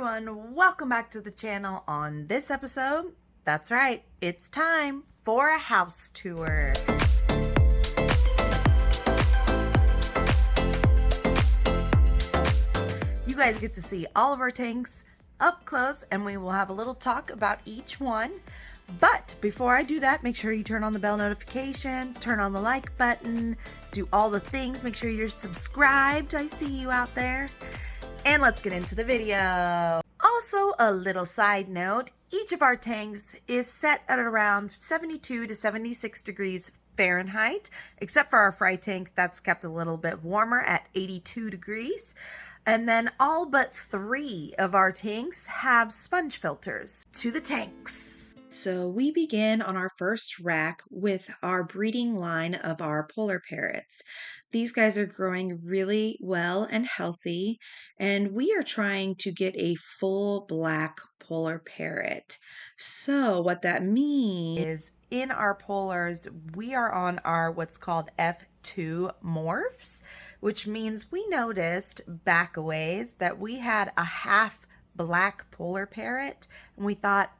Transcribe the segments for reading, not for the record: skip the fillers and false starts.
everyone, welcome back to the channel. On this episode, that's right, it's time for a house tour. You guys get to see all of our tanks up close and we will have a little talk about each one. But before I do that, make sure you turn on the bell notifications, turn on the like button, do all the things. Make sure you're subscribed. I see you out there. And let's get into the video. Also, a little side note, each of our tanks is set at around 72 to 76 degrees Fahrenheit, except for our fry tank that's kept a little bit warmer at 82 degrees. And then all but 3 of our tanks have sponge filters to the tanks. So we begin on our first rack with our breeding line of our polar parrots. These guys are growing really well and healthy, and we are trying to get a full black polar parrot. So what that means is in our polars, we are on our what's called F2 morphs, which means we noticed back a ways that we had a half black polar parrot, and we thought,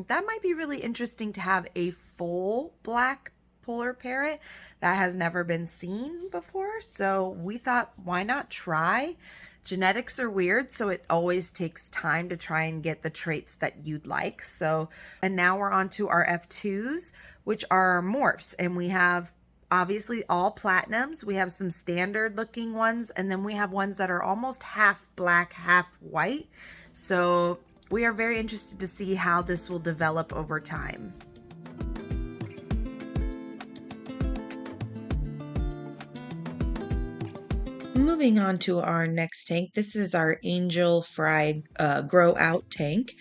that might be really interesting to have a full black polar parrot. That has never been seen before. So we thought, why not try? Genetics are weird, so it always takes time to try and get the traits that you'd like. So, and now we're on to our F2s, which are our morphs. And we have obviously all platinums. We have some standard looking ones, and then we have ones that are almost half black, half white. So we are very interested to see how this will develop over time. Moving on to our next tank, this is our Angel Fry Grow Out tank.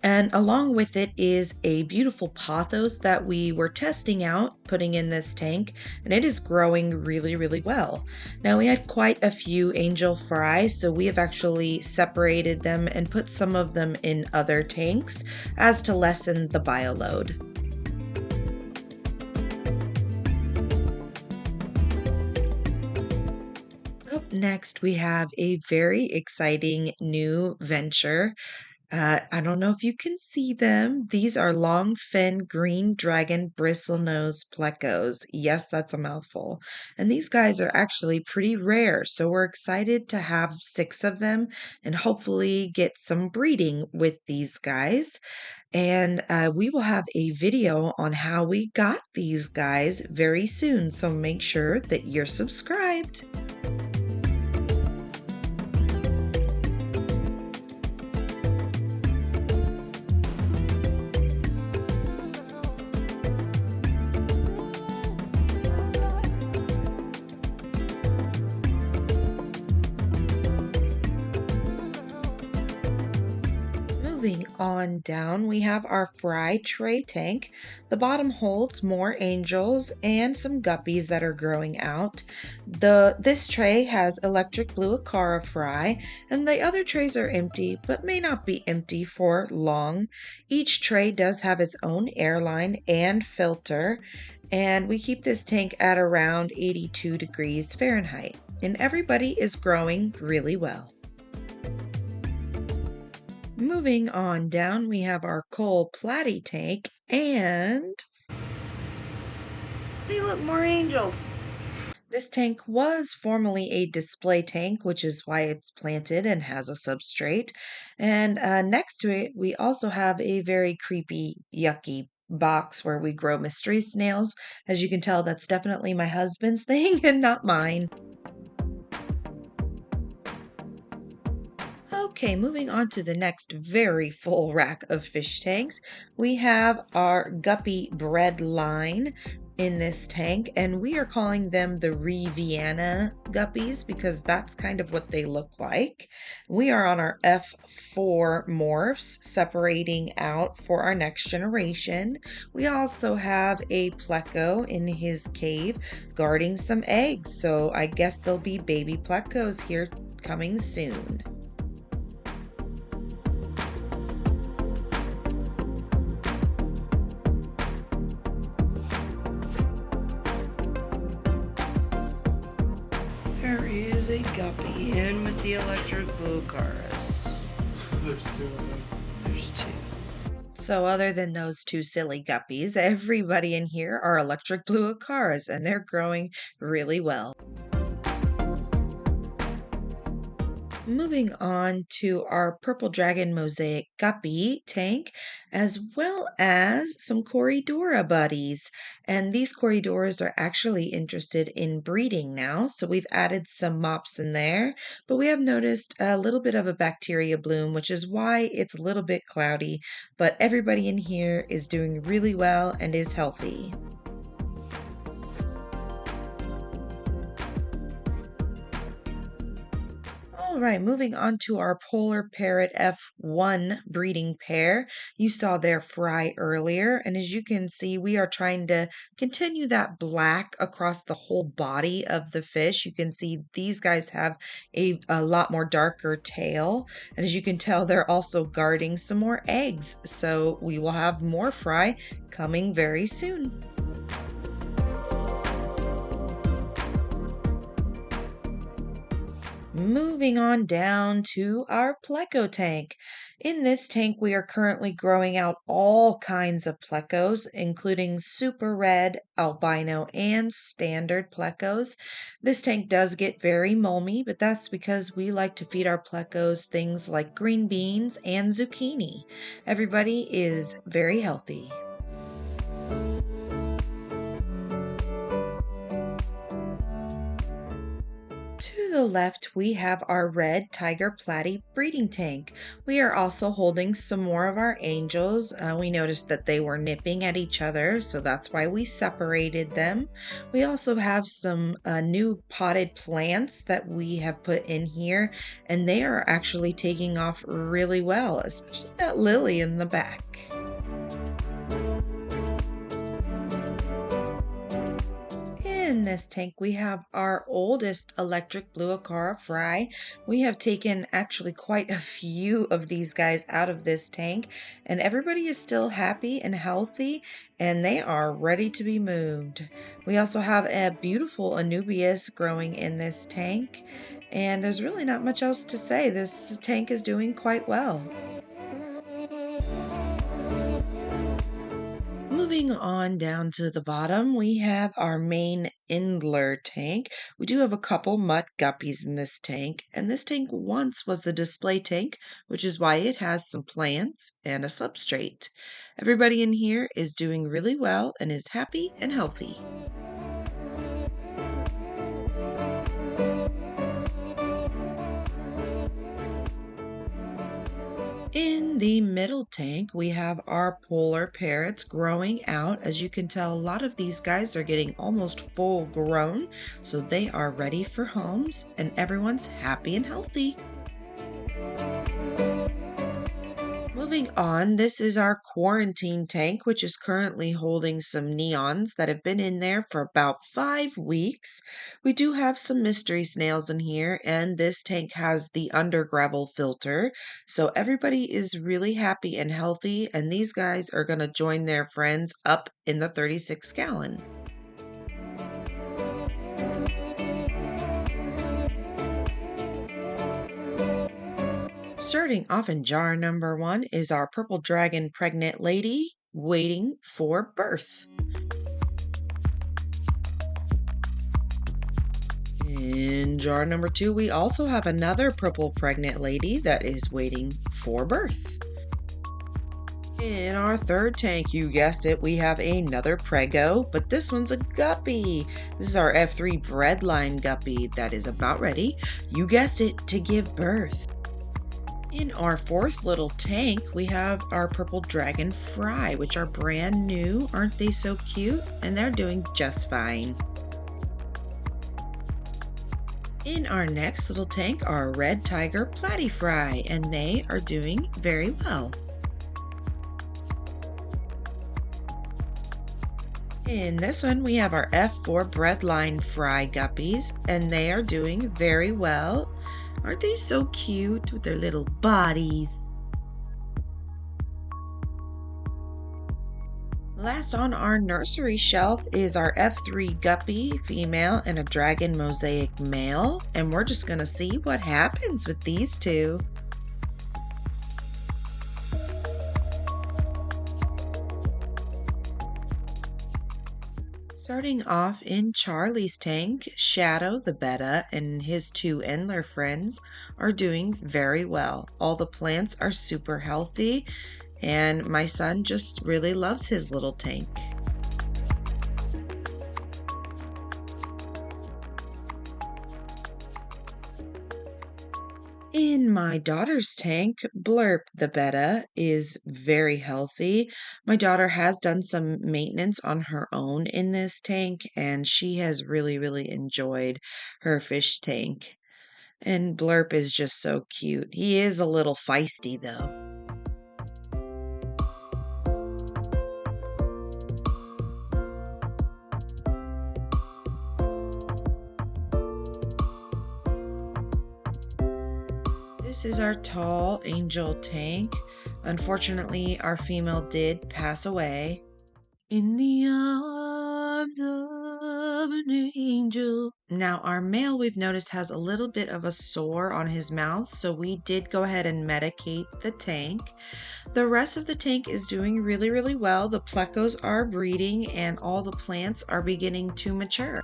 And along with it is a beautiful pothos that we were testing out, putting in this tank, and it is growing really, really well. Now we had quite a few angel fry, so we have actually separated them and put some of them in other tanks as to lessen the bioload. Up next, we have a very exciting new venture. I don't know if you can see them. These are long fin green dragon bristlenose plecos. Yes, that's a mouthful. And these guys are actually pretty rare. So we're excited to have 6 of them and hopefully get some breeding with these guys. And we will have a video on how we got these guys very soon. So make sure that you're subscribed. Moving on down, we have our fry tray tank. The bottom holds more angels and some guppies that are growing out. This tray has electric blue Acara fry, and the other trays are empty, but may not be empty for long. Each tray does have its own airline and filter, and we keep this tank at around 82 degrees Fahrenheit, and everybody is growing really well. Moving on down, we have our coal platy tank, and hey, look, more angels. This tank was formerly a display tank, which is why it's planted and has a substrate. And next to it, we also have a very creepy, yucky box where we grow mystery snails. As you can tell, that's definitely my husband's thing and not mine. Okay, moving on to the next very full rack of fish tanks. We have our guppy bread line in this tank, and we are calling them the Riviana guppies because that's kind of what they look like. We are on our F4 morphs, separating out for our next generation. We also have a pleco in his cave guarding some eggs, so I guess there'll be baby plecos here coming soon. There is a guppy in with the electric blue Acaras. There's two of them. There's two. So other than those two silly guppies, everybody in here are electric blue acaras, and they're growing really well. Moving on to our purple dragon mosaic guppy tank, as well as some Corydora buddies. And these Corydoras are actually interested in breeding now, so we've added some mops in there. But we have noticed a little bit of a bacteria bloom, which is why it's a little bit cloudy. But everybody in here is doing really well and is healthy. All right, moving on to our polar parrot F1 breeding pair. You saw their fry earlier, and as you can see, we are trying to continue that black across the whole body of the fish. You can see these guys have a lot more darker tail, and as you can tell, they're also guarding some more eggs. So we will have more fry coming very soon. Moving on down to our pleco tank. In this tank, we are currently growing out all kinds of plecos, including super red, albino, and standard plecos. This tank does get very mulmy, but that's because we like to feed our plecos things like green beans and zucchini. Everybody is very healthy. To the left, we have our red tiger platy breeding tank. We are also holding some more of our angels. We noticed that they were nipping at each other, so that's why we separated them. We also have some new potted plants that we have put in here, and they are actually taking off really well, especially that lily in the back. In this tank, we have our oldest electric blue acara fry. We have taken actually quite a few of these guys out of this tank, and everybody is still happy and healthy, and they are ready to be moved. We also have a beautiful Anubias growing in this tank, and there's really not much else to say. This tank is doing quite well. Moving on down to the bottom, we have our main Indler tank. We do have a couple mutt guppies in this tank, and this tank once was the display tank, which is why it has some plants and a substrate. Everybody in here is doing really well and is happy and healthy. In the middle tank, we have our polar parrots growing out. As you can tell, a lot of these guys are getting almost full grown, so they are ready for homes, and everyone's happy and healthy. Moving on, this is our quarantine tank, which is currently holding some neons that have been in there for about 5 weeks. We do have some mystery snails in here, and this tank has the under gravel filter. So everybody is really happy and healthy, and these guys are going to join their friends up in the 36 gallon. Starting off in jar number 1 is our purple dragon pregnant lady waiting for birth. In jar number 2, we also have another purple pregnant lady that is waiting for birth. In our third tank, you guessed it, we have another prego, but this one's a guppy. This is our F3 breadline guppy that is about ready, you guessed it, to give birth. In our fourth little tank, we have our purple dragon fry, which are brand new. Aren't they so cute? And they're doing just fine. In our next little tank are red tiger platy fry, and they are doing very well. In this one, we have our F4 breadline fry guppies, and they are doing very well. Aren't they so cute with their little bodies? Last on our nursery shelf is our F3 guppy female and a dragon mosaic male, and we're just going to see what happens with these two. Starting off in Charlie's tank, Shadow the betta and his two Endler friends are doing very well. All the plants are super healthy, and my son just really loves his little tank. In my daughter's tank, Blurp the betta is very healthy. My daughter has done some maintenance on her own in this tank, and she has really, really enjoyed her fish tank. And Blurp is just so cute. He is a little feisty, though. This is our tall angel tank. Unfortunately, our female did pass away. In the arms of an angel. Now, our male we've noticed has a little bit of a sore on his mouth, so we did go ahead and medicate the tank. The rest of the tank is doing really, really well. The plecos are breeding and all the plants are beginning to mature.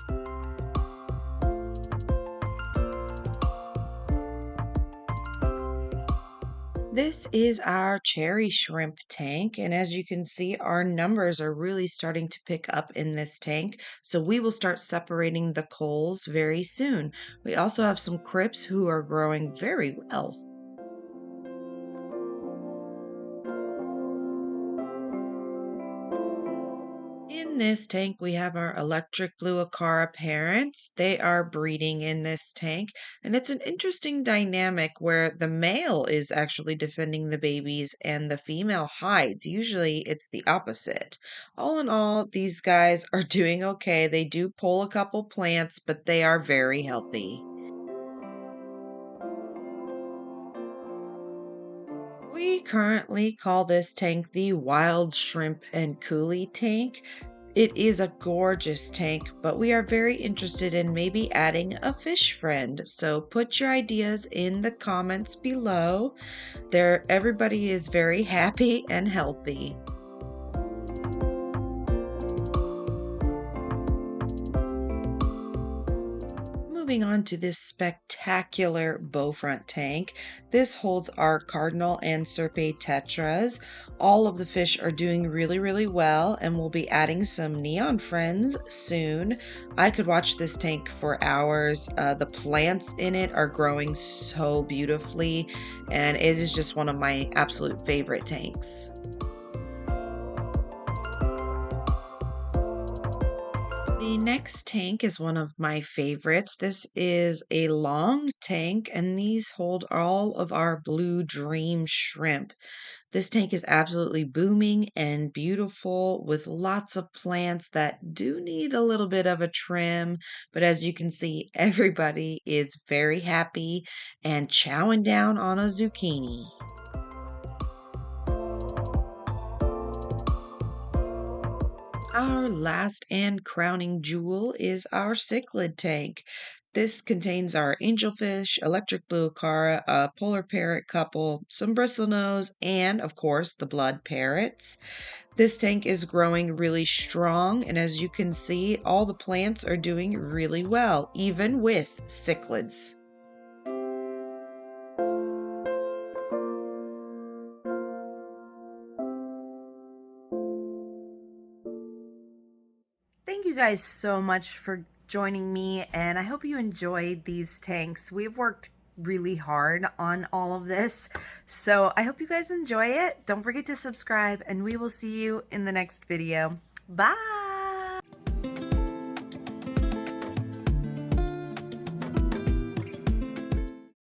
This is our cherry shrimp tank, and as you can see, our numbers are really starting to pick up in this tank, so we will start separating the coals very soon. We also have some crypts who are growing very well. In this tank, we have our electric blue Acara parents. They are breeding in this tank, and it's an interesting dynamic where the male is actually defending the babies and the female hides. Usually it's the opposite. All in all, these guys are doing okay. They do pull a couple plants, but they are very healthy. We currently call this tank the Wild Shrimp and Coolie tank. It is a gorgeous tank, but we are very interested in maybe adding a fish friend. So put your ideas in the comments below. There, everybody is very happy and healthy. Moving on to this spectacular bow front tank. This holds our cardinal and serpae tetras. All of the fish are doing really, really well, and we'll be adding some neon friends soon. I could watch this tank for hours. The plants in it are growing so beautifully, and it is just one of my absolute favorite tanks. The next tank is one of my favorites. This is a long tank, and these hold all of our blue dream shrimp. This tank is absolutely booming and beautiful with lots of plants that do need a little bit of a trim. But as you can see, everybody is very happy and chowing down on a zucchini. Our last and crowning jewel is our cichlid tank. This contains our angelfish, electric blue acara, a polar parrot couple, some bristlenose, and of course the blood parrots. This tank is growing really strong, and as you can see, all the plants are doing really well, even with cichlids. Thank you guys so much for joining me, and I hope you enjoyed these tanks. We've worked really hard on all of this, so I hope you guys enjoy it. Don't forget to subscribe, and we will see you in the next video. Bye!